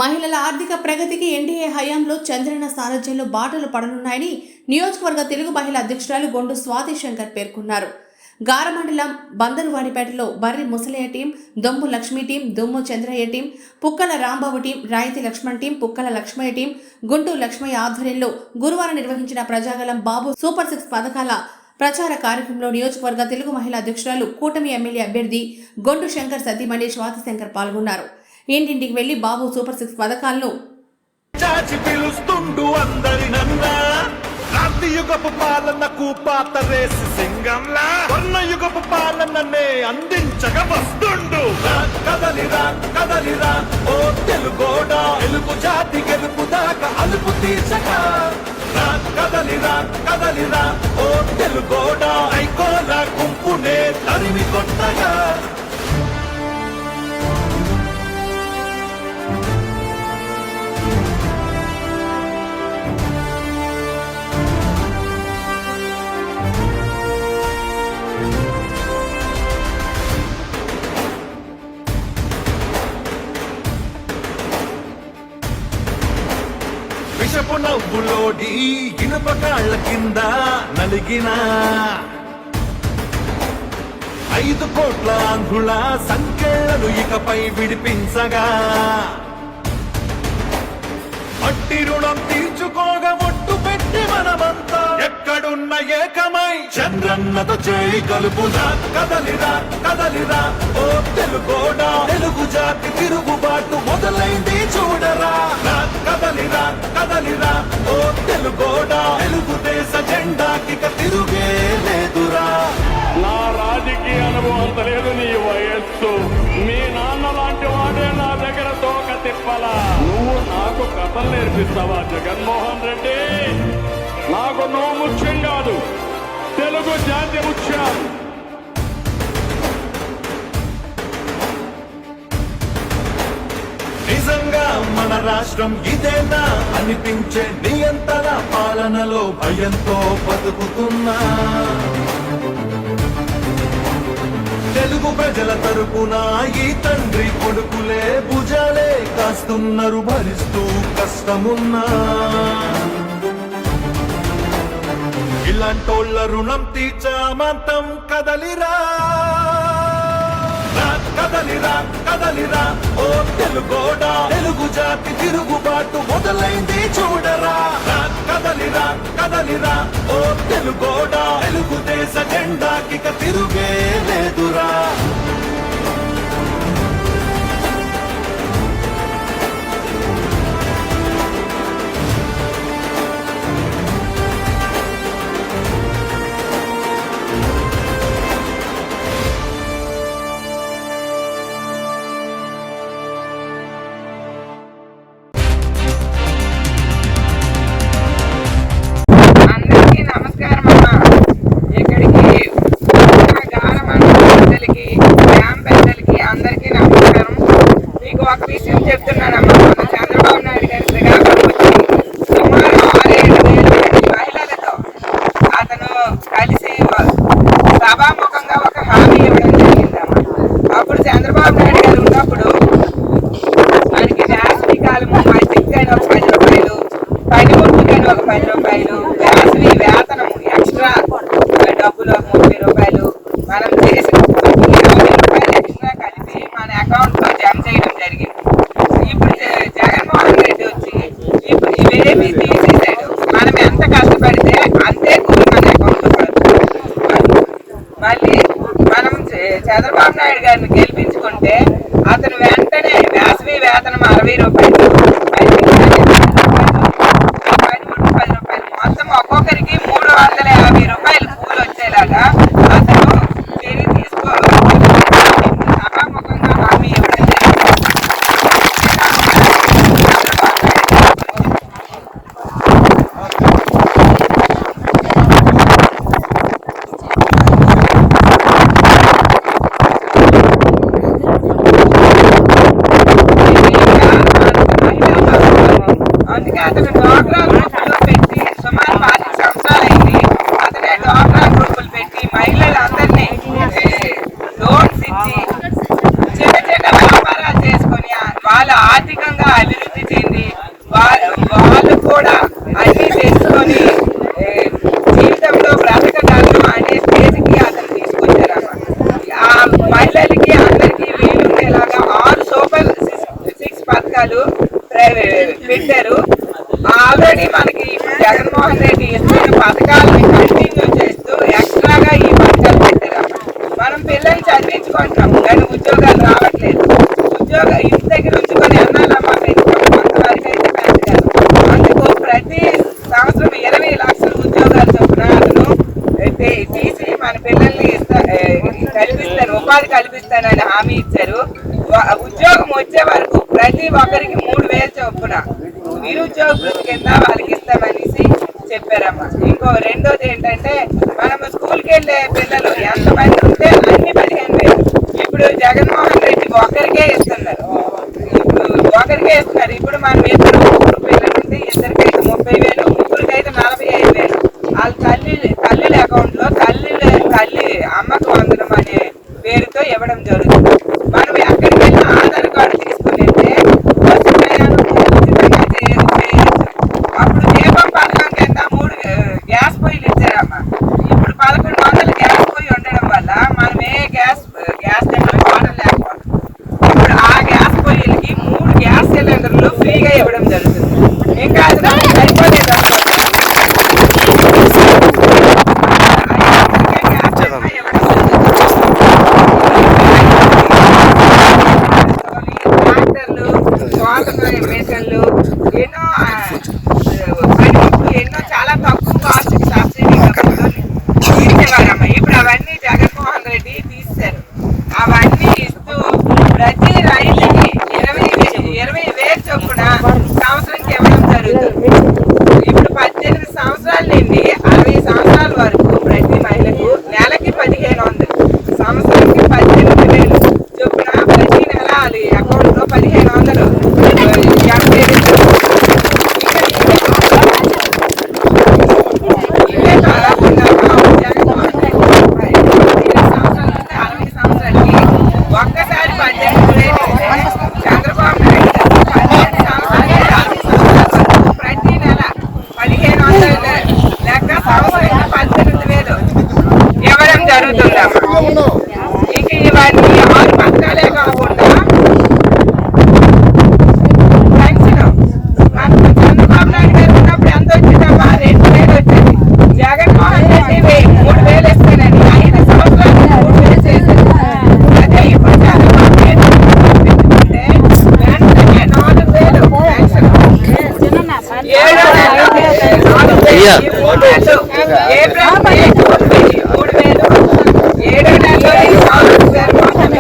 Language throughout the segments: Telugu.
మహిళల ఆర్థిక ప్రగతికి ఎన్డీఏ హయాంలో చంద్రన్న సారథ్యంలో బాటలు పడనున్నాయని నియోజకవర్గ తెలుగు మహిళా అధ్యక్షురాలు గొండు స్వాతి శంకర్ పేర్కొన్నారు. గారమండలం బందరువాడిపేటలో బర్రి ముసలయ్య టీం, దొంబు లక్ష్మీ టీం, దుమ్ము చంద్రయ్య టీం, పుక్కల రాంబాబు టీం, రాయితీ లక్ష్మణ్ టీం, పుక్కల లక్ష్మయ్య టీం, గుంటూరు లక్ష్మయ్య ఆధ్వర్యంలో గురువారం నిర్వహించిన ప్రజాగలం బాబు సూపర్ 6 పథకాల ప్రచార కార్యక్రమంలో నియోజకవర్గ తెలుగు మహిళా అధ్యక్షురాలు కూటమి ఎమ్మెల్యే అభ్యర్థి గొండు శంకర్ సతీమణి స్వాతి శంకర్ పాల్గొన్నారు. ఇంటింటికి వెళ్లి బాబు సూపర్ 6 పథకాలను చాచి పిలుస్తుండు అందరినన్నా. క్రాంతియుగపు పాలనకు పాతరేసి సింగంలా వర్ణయుగపు పాలననే అందించగ వస్తుండు. కదలిరా కదలిరా ఓ తెలుగోడా, తెలుగు జాతి గెలుపు దాకా అలుపు తీర్చగా. కదలిరా కదలిరా ఓ తెలుగోడా, ఐకోల గుంపునే తరిమి కొట్టగా. విషపు నవ్వులోడి ఇనుప కాళ్ల కింద నలిగిన 5 కోట్ల ఆంధ్రుల సంఖ్యలను ఇకపై విడిపించగా. మట్టి రుణం తీర్చుకోగా ఒట్టు పెట్టి మనమంతా ఎక్కడున్న ఏకమై చంద్రన్నతో చేయి కలుపుదా. కదలిరా కదలిరా ఓ తెలుగోడా, తెలుగు జాతి తిరుగుబాటు మొదలైంది చూడరా. కదలిరా కదలిరా ఓ తెలుగోడా, తెలుగుదేశ జెండాకి తిరుగే లేదురా. నా రాజకీయ అనుభవం అంత లేదు, నీ వయస్సు మీ నాన్న లాంటి వాడే నా దగ్గర తోక తిప్పలా. నువ్వు నాకు కథలు నేర్పిస్తావా జగన్మోహన్ రెడ్డి? నాకు నువ్వు ముఖ్యం కాదు, తెలుగు జాతి ముఖ్యం. నిజంగా మన రాష్ట్రం ఇదేనా అనిపించే నియంత్రణ పాలనలో భయంతో బతుకుతున్నా. తెలుగు ప్రజల తరపున ఈ తండ్రి కొడుకులే భుజాలే కాస్తున్నారు భరిస్తూ కష్టమున్నా. ఇలాంటోళ్ళ రుణం తీర్చామంతం. కదలిరా కదలిరా కదలిరా ఓ తెలుగోడా, తెలుగు జాతి తిరుగుబాటు మొదలైంది చూడరా. కదలిరా కదలిరా ఓ తెలుగోడా, తెలుగుదేశ జెండాకి తిరుగే లేదురా. ఒక విషయం చెప్తున్నానమ్మా. మన చంద్రబాబు నాయుడు గారి శ్రీకాకుళం వచ్చి సుమారు 6-7 వేల మహిళలతో అతను కలిసి సభాముఖంగా ఒక హామీ ఇవ్వడం జరిగిందమ్మా. అప్పుడు చంద్రబాబు నాయుడు గారు ఉన్నప్పుడు మనకి వేసవి కాలము మధ్యకైనా ఒక 10 రూపాయలు, పనిముట్టుకైనా ఒక 10 రూపాయలు, వేసవి వేతనము ఎక్స్ట్రా డబ్బులు 30 రూపాయలు మనం చేసిన 20 రూపాయలు ఎక్స్ట్రా కలిపి మన అకౌంట్ లో జమ చేయడం జరిగింది. ఇప్పుడు జగన్మోహన్ రెడ్డి వచ్చి ఇప్పుడు ఇవేమీ తీసేసాడు. మనం ఎంత కష్టపడితే అంతే కూలి మన అకౌంట్ లో పడుతుంది. మళ్ళీ మనం చంద్రబాబు నాయుడు గారిని గెలిపించుకుంటే అతను వెంటనే వేసవి వేతనం 60 రూపాయలు, 10 రూపాయలు, మొత్తం ఒక్కొక్కరికి 350 రూపాయలు కూలి వచ్చేలాగా అతను చర్య తీసుకోవాలి. సభాముఖంగా హామీ ఇవ్వడం జరిగింది. మహిళ జగన్మోహన్ రెడ్డి ఇస్తున్న పథకాలను కంటిన్యూ చేస్తూ ఎక్స్ట్రాగా ఈ పథకాలు పెట్టారమ్మా. మనం పిల్లల్ని చదివించుకుంటాం కానీ ఉద్యోగాలు రావట్లేదు. ఉద్యోగం ఇంటి దగ్గర ఉంచుకొని అన్నాలమ్మా పెంచుకోవడం కొంతవరకు అయితే పెంచగలం. అందుకు ప్రతి సంవత్సరం 20 లక్షల ఉద్యోగాలు చొప్పున అతను తీసి మన పిల్లల్ని కల్పిస్తాను, ఉపాధి కల్పిస్తానని హామీ ఇచ్చారు. ఉద్యోగం వచ్చే వరకు ప్రతి ఒక్కరికి 3,000 చొప్పున నిరుద్యోగ వృత్తి కింద వాళ్ళకి ఇస్తామనేసి చెప్పారమ్మా. ఇంకో రెండోది ఏంటంటే మనం స్కూల్కి వెళ్ళే పిల్లలు ఎంతమంది ఉంటే అన్ని 15,000. ఇప్పుడు జగన్మోహన్ రెడ్డి ఒకరికే ఇస్తున్నారు. ఇప్పుడు మనం ఇద్దరు ముగ్గురు పిల్లలు ఉంటే ఇద్దరికైతే 30,000, ముగ్గురికైతే 45,000 వాళ్ళ తల్లిల అకౌంట్ లో తల్లి అమ్మకు వందనం అనే పేరుతో ఇవ్వడం జరుగుతుంది. మనం ఎక్కడికి వెళ్ళినా ఆధార్ కార్డు తీసుకుని బస్సు ప్రయాణం ఉచితంగా చేయొచ్చు. అప్పుడు దీపం పథకం కింద 3 గ్యాస్ పొయ్యిలు ఇచ్చారమ్మా. ఇప్పుడు 1100 గ్యాస్ పొయ్యి ఉండడం వల్ల మనం ఏ గ్యాస్ వాటర్ లేకపోవడం. ఇప్పుడు ఆ గ్యాస్ పొయ్యిలకి 3 గ్యాస్ సిలిండర్లు ఫ్రీగా ఇవ్వడం జరుగుతుంది. ఇంకా అది అయిపోలేదు. ఎన్నో చాలా తక్కువ కాస్ట్ సబ్సిడీ ఇచ్చేవారమ్మా. ఇప్పుడు అవన్నీ జగన్మోహన్ రెడ్డి తీశారు. అవన్నీ ఇస్తూ ప్రతి రైతుకి 20,000 చొప్పున సంవత్సరానికి ఇవ్వడం జరుగుతుంది. ఇప్పుడు 18 సంవత్సరాల నుండి 60 సంవత్సరాల వరకు ప్రతి మహిళకు నెలకి 1,500, సంవత్సరానికి 18,000 చొప్పున ప్రతి నెల అకౌంట్ లో 1,500 ఒక్కసారి 18,000 చంద్రబాబు నాయుడు 15 సంవత్సరాలు ప్రతి నెల 1,500 లెక్క సంవత్సరానికి 18,000 ఇవ్వడం జరుగుతుందమ్మా. ఇక ఇవన్నీ 6 పథకాలే కాకుండా చంద్రబాబు నాయుడు గారు ఉన్నప్పుడు ఎంత వచ్చిందమ్మా? 2,000 వచ్చింది. జగన్మోహన్ రెడ్డి 3,000 ఇస్తానని 5 సంవత్సరాలు 3,000 చేశారు. అదే ఇప్పుడు చంద్రబాబు నాయుడు పెంచుకుంటే వెంటనే 4,000 పెన్షన్. 7 నెలలు 4,000, 3 నెలలు ఏప్రిల్ మే 3,000, 7 నెలలు 4,000, మొత్తం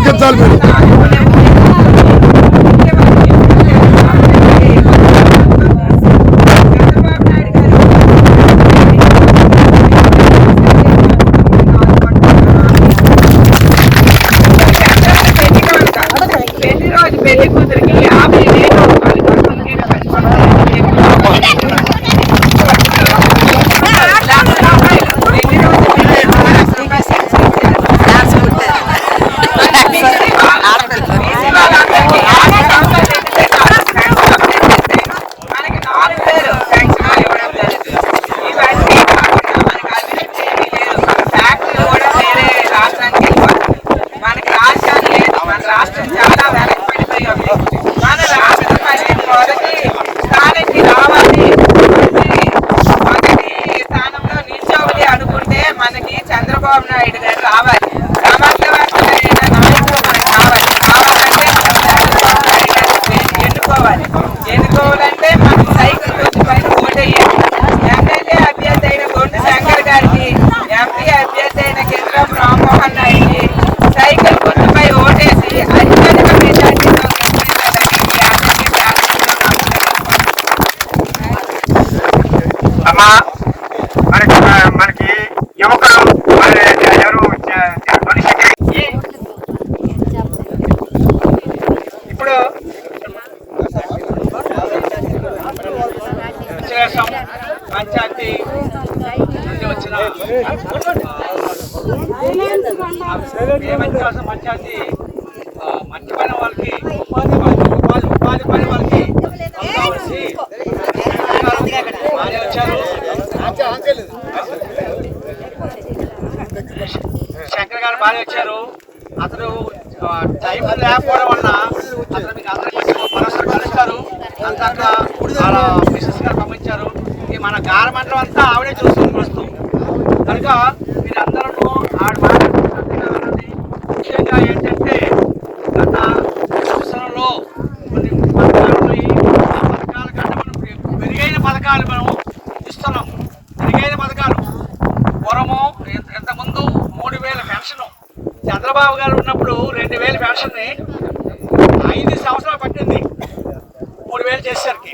7,000. పెళ్లి కూతురికి 50,000 మనకి 4,000 పెన్షన్ ఇవ్వడం జరుగుతుంది. ఇవన్నీ కాకుండా మనకి అభివృద్ధి ఏమీ లేదు. మన ఫ్యాక్టరీ కూడా వేరే రాష్ట్రానికి వెళ్ళిపోతుంది. మనకి రాజధాని లేదు. మన రాష్ట్రం చాలా వెనకబడిపోయి ఉంది. మన రాష్ట్రం అనేది మొదటి స్థానానికి రావాలి, మొదటి స్థానంలో నిల్చోవాలి అనుకుంటే మనకి చంద్రబాబు నాయుడు గారు రావాలి. సమర్థవంతమైన నాయకులు మనకు కావాలి. ఎన్నుకోవాలంటే మనకు సైకిల్ గుర్తు పైన ఓటేయాలి. ఎమ్మెల్యే అభ్యర్థి అయిన గొండు శంకర్ గారికి, ఎంపీ అభ్యర్థి అయిన కింద్రం రామ్మోహన్ నాయుడికి సైకిల్ గుర్తుపై ఓటేసి అత్యధిక మెజార్టీతో అమ్మా మనకి యువకులు ఎవరు ఇప్పుడు పంచాయతీ పేమెంట్ పంచాయతీ మర్చిపోయిన వాళ్ళకి ఉపాధి పని వాళ్ళకి కావాల్సి బాగానే వచ్చారు. శంకర్ గారు బాగానే వచ్చారు. అతను టైం లేకపోవడం వలన అతను మీకు అందరికీ మరోసారి కలుస్తారు. అంతా వాళ్ళ మిసెస్ గారు పంపించారు. ఈ మన గారమండలం అంతా ఆవిడే చూస్తుంది ప్రస్తుతం. కనుక మీరందరూ ఆవిడ మాట్లాడుతున్నది ముఖ్యంగా ఏంటంటే గత సంవత్సరంలో కొన్ని పథకాలు ఉన్నాయి. ఆ పథకాల కంటే మనం మెరుగైన పథకాలు మనం ఇస్తున్నాం. మెరుగైన పథకాలు పూర్వము ఇంతకుముందు 3,000 పెన్షన్ చంద్రబాబు గారు ఉన్నప్పుడు 2,000 పెన్షన్ని 5 సంవత్సరాలు పట్టింది 3,000 చేసేసరికి.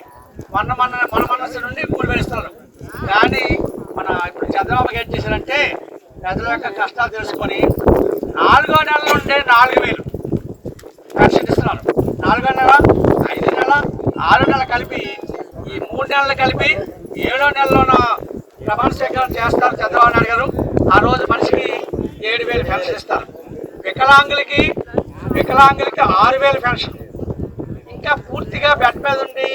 మొన్న నుండి 3,000 ఇస్తున్నారు. కానీ ఇప్పుడు చంద్రబాబు గారు ఏం చేశారంటే ప్రజల యొక్క కష్టాలు తెలుసుకొని 4వ నెల నుండే 4,000 పెన్షన్ ఇస్తున్నారు. 4వ నెల, 5వ నెల, 6వ నెల కలిపి ఈ 3 నెలలు కలిపి 7వ నెలలోన ప్రమాణ స్వీకారం చేస్తారు చంద్రబాబు నాయుడు గారు. ఆ రోజు మనిషికి 7,000 పెన్షన్ ఇస్తారు. వికలాంగులకి 6,000 పెన్షన్. ఇంకా పూర్తిగా బెడ్ మీద ఉండి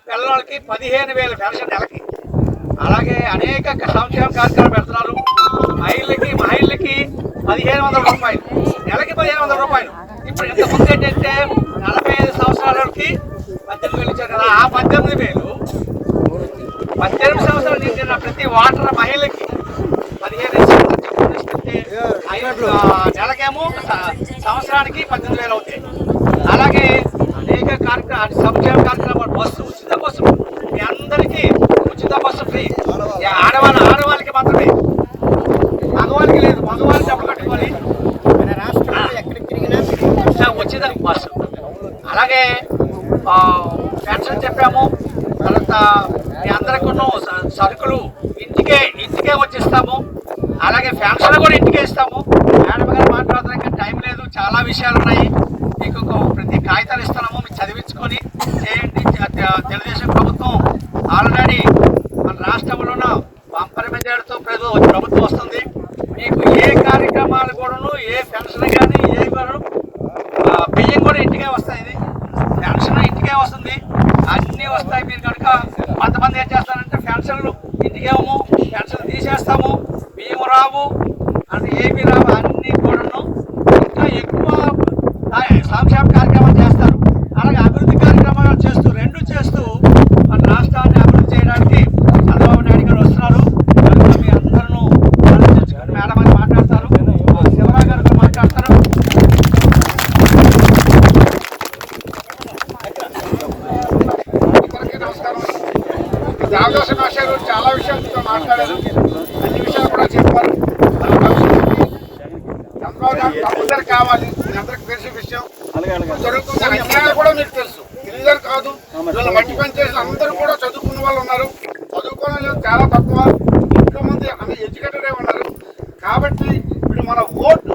పిల్లలకి 15,000 పెన్షన్ నెలకి. అలాగే అనేక సంక్షేమ కార్యక్రమాలు పెడుతున్నారు. మహిళలకి 1,500 రూపాయలు నెలకి 1,500 రూపాయలు. ఇప్పుడు ఇంతకుముందు ఏంటంటే 45 సంవత్సరాలకి 18,000 ఇచ్చారు కదా. ఆ 18,000 18 సంవత్సరాలు నిండిన ప్రతి ఓటర్ మహిళకి 15,000 ఇస్తుంటే నెలకేమో సంవత్సరానికి 18,000 అవుతాయి. అలాగే అనేక కార్యక్రమాలు సంక్షేమ కార్యక్రమాలు ఉచిత బస్సు మీ అందరికీ ఉచిత బస్సు ఫ్రీ. ఆడవాళ్ళకి మాత్రమే, మగవాళ్ళకి లేదు. మగవాళ్ళు డబ్బులు కట్టుకోవాలి. ఉచిత బస్సు. అలాగే పెన్షన్ చెప్పాము. తర్వాత మీ అందరికీ సరుకులు ఇంటికే వచ్చిస్తాము. అలాగే పెన్షన్ కూడా ఇంటికే ఇస్తాము. మేడం గారు మాట్లాడడానికి టైం లేదు, చాలా విషయాలు ఉన్నాయి. మీకు ప్రతి కాగితాలు ఇస్తున్నాము, మీకు చదివించుకొని చేయండి. తెలుగుదేశం ప్రభుత్వం ఆల్రెడీ మన రాష్ట్రంలోనూ బంపర్ మెజారిటీతో ప్రభుత్వం వస్తుంది. మీకు ఏ కార్యక్రమాలు కూడాను, ఏ పెన్షన్ కానీ ఏ బియ్యం కూడా ఇంటికే వస్తాయి. ఇది పెన్షన్ ఇంటికే వస్తుంది, అన్నీ వస్తాయి. మీరు కనుక కొంతమంది ఏం చేస్తారంటే పెన్షన్లు ఇంటికేమో పెన్షన్ తీసేస్తాము, బియ్యం రావు, అంటే ఏమి రావు, అన్నీ కూడాను ఇంకా ఎక్కువ సంక్షేమ కార్యక్రమాలు చేస్తారు. అలాగే అభివృద్ధి కార్యక్రమాలు చేస్తూ మన రాష్ట్రాన్ని అభివృద్ధి చేయడానికి చంద్రబాబు నాయుడు గారు వస్తున్నారు. మీ అందరూ మేడం అని మాట్లాడతారు, శివరావు గారు మాట్లాడతారు. నమస్కారం. దేవదాస భాష గారు చాలా విషయాలతో మాట్లాడారు. అన్ని విషయాలు కూడా చెప్పారు. చంద్రబాబు నాయుడు తప్పనిసరి కావాలి. మీ అందరికి తెలిసిన విషయం జరుగుతుంది. అన్యాయాలు కూడా మీకు తెలుసు. ఇద్దరు కాదు, వీళ్ళు మట్టి పని చేసిన అందరూ కూడా చదువుకున్న వాళ్ళు ఉన్నారు. చదువుకోవడం చాలా తక్కువ. ఇంట్లో మంది అన్ని ఎడ్యుకేటెడే ఉన్నారు. కాబట్టి ఇప్పుడు మన ఓట్